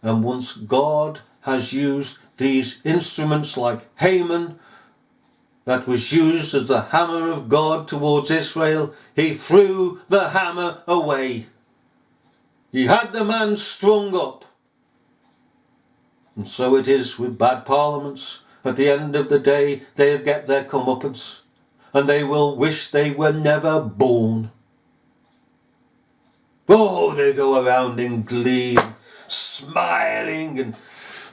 And once God has used these instruments like Haman, that was used as the hammer of God towards Israel, he threw the hammer away. He had the man strung up. And so it is with bad parliaments. At the end of the day, they'll get their comeuppance, and they will wish they were never born. Oh, they go around in glee, smiling, and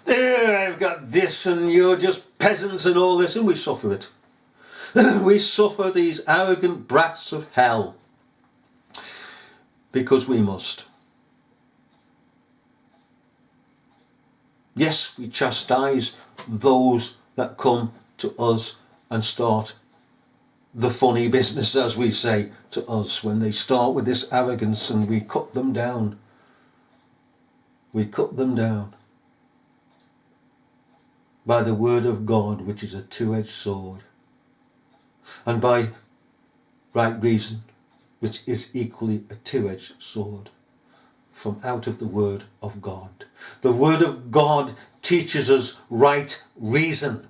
there, I've got this, and you're just peasants and all this, and we suffer it. We suffer these arrogant brats of hell because we must. Yes, we chastise those that come to us and start the funny business, as we say, to us, when they start with this arrogance, and we cut them down. We cut them down by the word of God, which is a two-edged sword, and by right reason, which is equally a two-edged sword, from out of the word of God. The word of God teaches us right reason.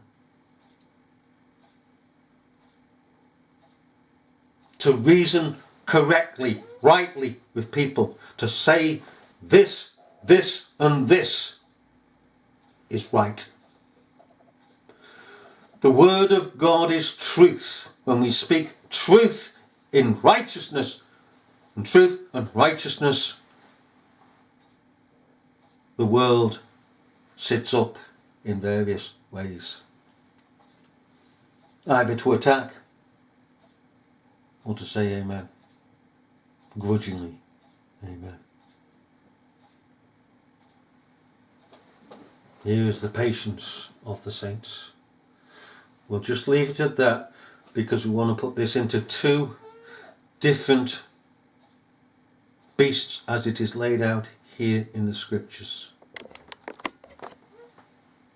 To reason correctly, rightly with people. To say this, this and this is right. The word of God is truth. When we speak truth in righteousness, and truth and righteousness, the world sits up in various ways. Either to attack or to say amen. Grudgingly, amen. Here is the patience of the saints. We'll just leave it at that, because we want to put this into two different beasts as it is laid out here in the scriptures.